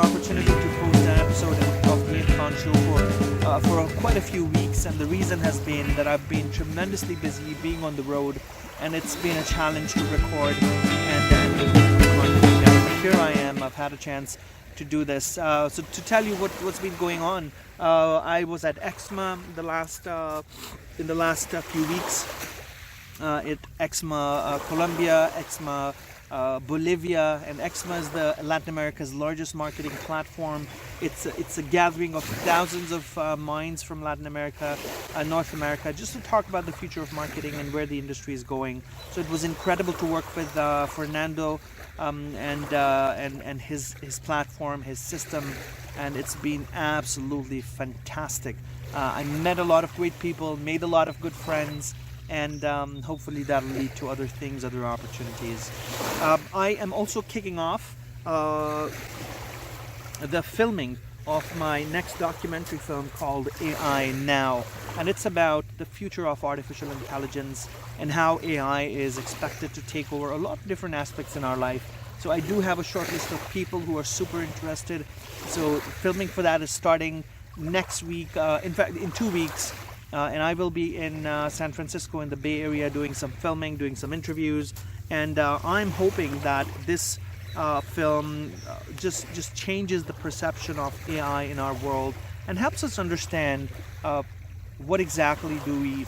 opportunity to host an episode of the Ian Khan Show for quite a few weeks, and the reason has been that I've been tremendously busy being on the road, and it's been a challenge to record and put content together. But here I am. I've had a chance to do this. So to tell you what's been going on, I was at EXMA in the last few weeks. At EXMA Colombia, EXMA Bolivia, and EXMA is the Latin America's largest marketing platform. It's a gathering of thousands of minds from Latin America, North America, just to talk about the future of marketing and where the industry is going. So it was incredible to work with Fernando and his platform, his system, and it's been absolutely fantastic. I met a lot of great people, made a lot of good friends, and hopefully that'll lead to other things, other opportunities. I am also kicking off the filming of my next documentary film called AI Now, and it's about the future of artificial intelligence and how AI is expected to take over a lot of different aspects in our life. So I do have a short list of people who are super interested. So filming for that is starting next week, in fact in 2 weeks. And I will be in San Francisco in the Bay Area doing some filming, doing some interviews, and I'm hoping that this film just changes the perception of AI in our world and helps us understand what exactly do we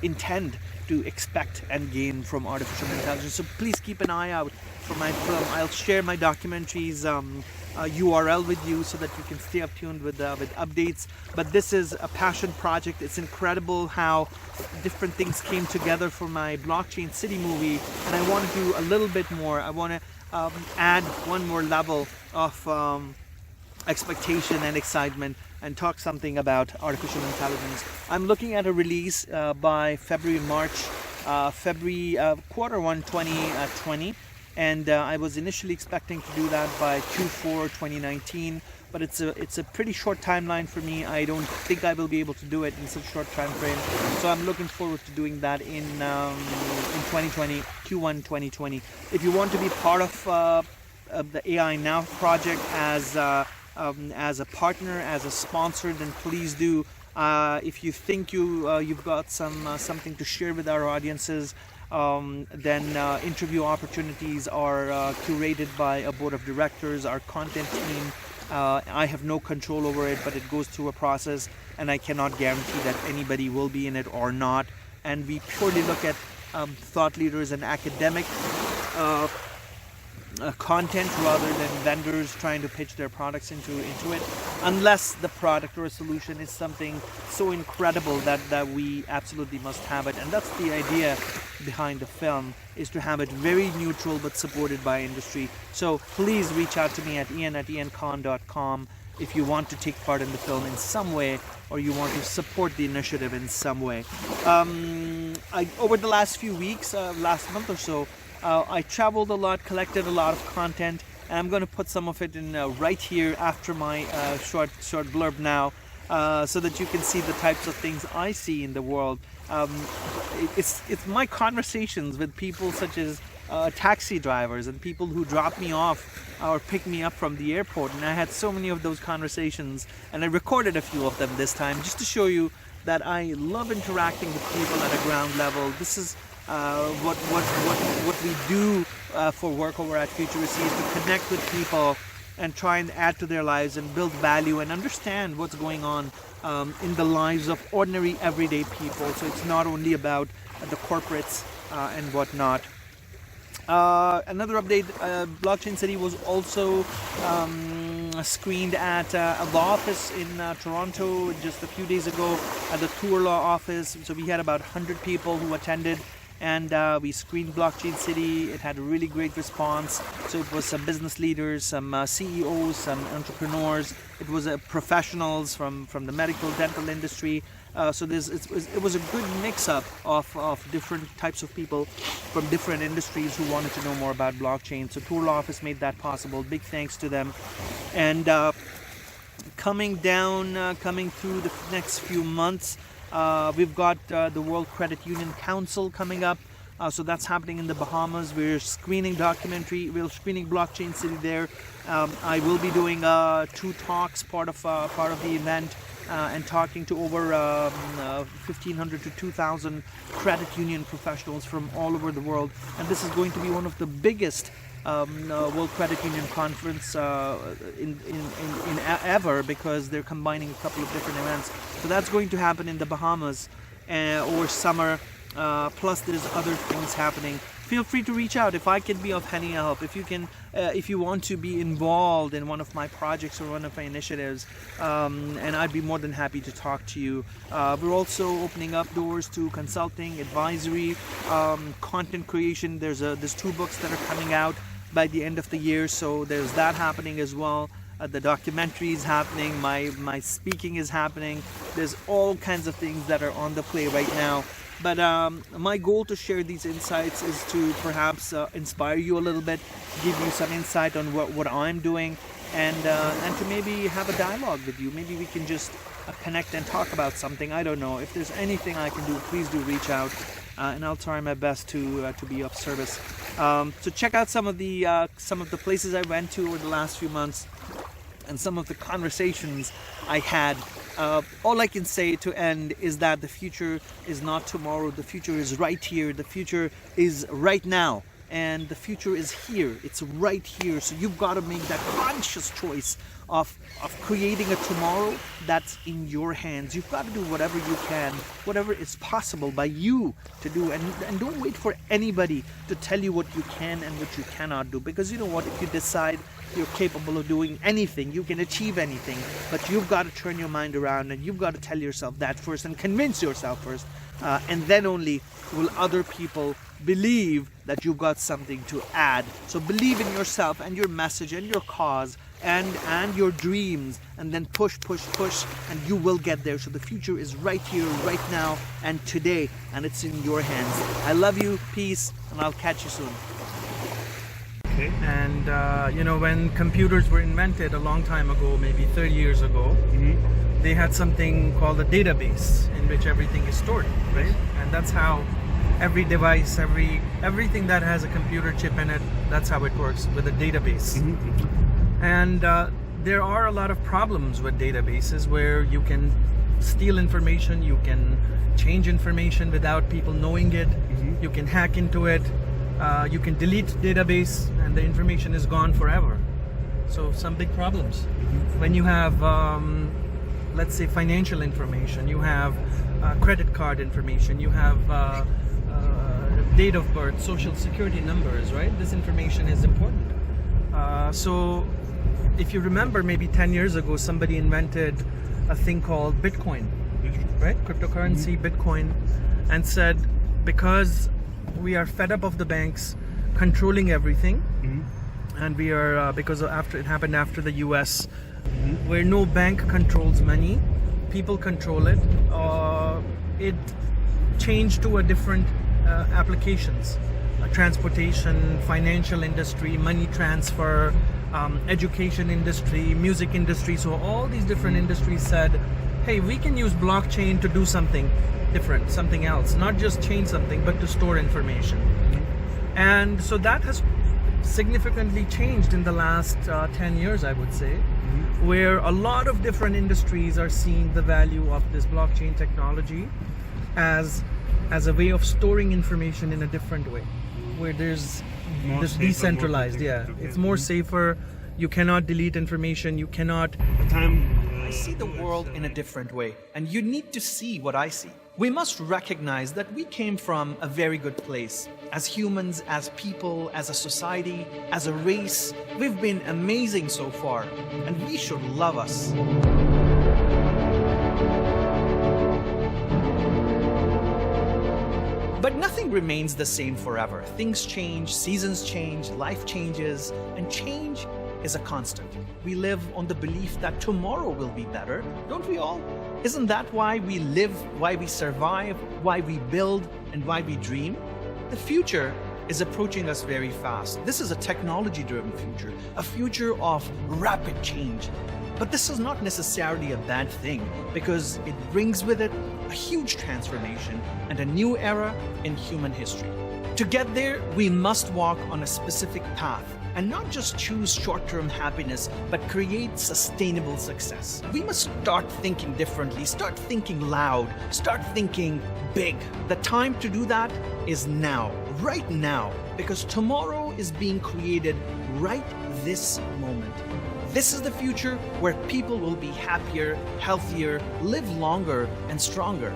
intend to expect and gain from artificial intelligence. So please keep an eye out for my film. I'll share my documentary's URL with you so that you can stay up tuned with updates. But this is a passion project. It's incredible how different things came together for my Blockchain City movie, and I want to do a little bit more. I want to add one more level of expectation and excitement and talk something about artificial intelligence. I'm looking at a release by February quarter 1 2020. And I was initially expecting to do that by Q4 2019, but it's a pretty short timeline for me. I don't think I will be able to do it in such a short time frame. So I'm looking forward to doing that in 2020, Q1 2020. If you want to be part of the AI Now project as a partner, as a sponsor, then please do. If you think you've got something to share with our audiences, then interview opportunities are curated by a board of directors, our content team. I have no control over it, but it goes through a process, and I cannot guarantee that anybody will be in it or not. And we purely look at thought leaders and academic content rather than vendors trying to pitch their products into it, unless the product or a solution is something so incredible that we absolutely must have it. And that's the idea behind the film, is to have it very neutral but supported by industry. So please reach out to me at ian@iankhan.com if you want to take part in the film in some way, or you want to support the initiative in some way. Over the last few weeks, last month or so, I traveled a lot, collected a lot of content, and I'm going to put some of it in right here after my short blurb now, so that you can see the types of things I see in the world. It's my conversations with people such as taxi drivers and people who drop me off or pick me up from the airport, and I had so many of those conversations, and I recorded a few of them this time just to show you that I love interacting with people at a ground level. This is what we do for work over at Futurist, is to connect with people and try and add to their lives and build value and understand what's going on in the lives of ordinary everyday people. So it's not only about the corporates and whatnot. Another update, Blockchain City was also screened at a law office in Toronto just a few days ago, at the Tour Law office. So we had about 100 people who attended, and we screened Blockchain City. It had a really great response. So it was some business leaders, some CEOs, some entrepreneurs. It was professionals from the medical, dental industry. So it was a good mix-up of different types of people from different industries who wanted to know more about blockchain. So Tour Law Office made that possible. Big thanks to them. And coming through the next few months, we've got the World Credit Union Council coming up. So that's happening in the Bahamas. We're screening Blockchain City there. I will be doing 2 talks, part of the event, and talking to over 1,500 to 2,000 credit union professionals from all over the world. And this is going to be one of the biggest World Credit Union Conference in ever, because they're combining a couple of different events. So that's going to happen in the Bahamas over summer. Plus there's other things happening. Feel free to reach out if I can be of any help. If you want to be involved in one of my projects or one of my initiatives, and I'd be more than happy to talk to you. We're also opening up doors to consulting, advisory, content creation. There's 2 books that are coming out by the end of the year, so there's that happening as well. The documentary is happening, my speaking is happening. There's all kinds of things that are on the play right now. But my goal to share these insights is to perhaps inspire you a little bit, give you some insight on what I'm doing, and to maybe have a dialogue with you. Maybe we can just connect and talk about something. I don't know. If there's anything I can do, please do reach out, and I'll try my best to be of service. So check out some of the places I went to over the last few months, and some of the conversations I had. All I can say to end is that the future is not tomorrow. The future is right here. The future is right now. And the future is here. It's right here. So you've got to make that conscious choice of creating a tomorrow that's in your hands. You've got to do whatever you can, whatever is possible by you to do. And don't wait for anybody to tell you what you can and what you cannot do. Because you know what? If you decide you're capable of doing anything, you can achieve anything. But you've got to turn your mind around, and you've got to tell yourself that first and convince yourself first. And then only will other people believe that you've got something to add. So believe in yourself and your message and your cause and your dreams, and then push, and you will get there. So the future is right here, right now, and today, and it's in your hands. I love you, peace, and I'll catch you soon. Okay. And when computers were invented a long time ago, maybe 30 years ago, they had something called a database in which everything is stored, right? And that's how every device, everything that has a computer chip in it, that's how it works, with a database. And there are a lot of problems with databases where you can steal information, you can change information without people knowing it, you can hack into it, you can delete database and the information is gone forever. So some big problems. When you have let's say financial information, you have credit card information, you have date of birth, social security numbers, right? This information is important. So if you remember, maybe 10 years ago, somebody invented a thing called Bitcoin, right? Cryptocurrency, Bitcoin, and said, because we are fed up of the banks controlling everything, and we are, because it happened after the US, where no bank controls money, people control it. It changed to a different applications, transportation, financial industry, money transfer, education industry, music industry. So all these different industries said, hey, we can use blockchain to do something different, something else, not just change something, but to store information. And so that has significantly changed in the last 10 years, I would say, where a lot of different industries are seeing the value of this blockchain technology as a way of storing information in a different way, where there's this decentralized, it's more safer. You cannot delete information, you cannot. I see the world in a different way, and you need to see what I see. We must recognize that we came from a very good place. As humans, as people, as a society, as a race, we've been amazing so far, and we should love us. But nothing remains the same forever. Things change, seasons change, life changes, and change is a constant. We live on the belief that tomorrow will be better, don't we all? Isn't that why we live, why we survive, why we build, and why we dream? The future is approaching us very fast. This is a technology-driven future, a future of rapid change. But this is not necessarily a bad thing, because it brings with it a huge transformation and a new era in human history. To get there, we must walk on a specific path and not just choose short-term happiness, but create sustainable success. We must start thinking differently, start thinking loud, start thinking big. The time to do that is now, right now, because tomorrow is being created right this moment. This is the future where people will be happier, healthier, live longer, and stronger.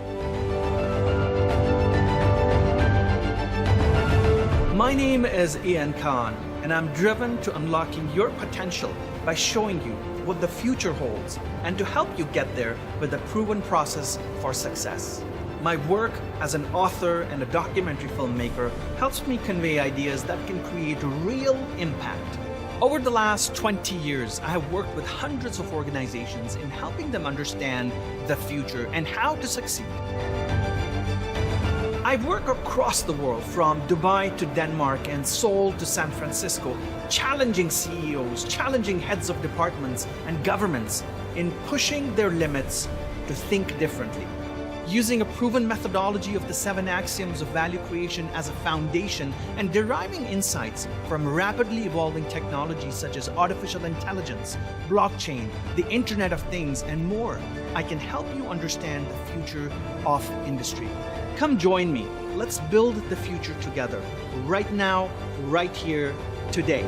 My name is Ian Khan, and I'm driven to unlocking your potential by showing you what the future holds and to help you get there with a proven process for success. My work as an author and a documentary filmmaker helps me convey ideas that can create real impact. Over the last 20 years, I have worked with hundreds of organizations in helping them understand the future and how to succeed. I've worked across the world, from Dubai to Denmark and Seoul to San Francisco, challenging CEOs, challenging heads of departments and governments in pushing their limits to think differently. Using a proven methodology of the 7 axioms of value creation as a foundation and deriving insights from rapidly evolving technologies such as artificial intelligence, blockchain, the Internet of Things, and more, I can help you understand the future of industry. Come join me. Let's build the future together, right now, right here, today.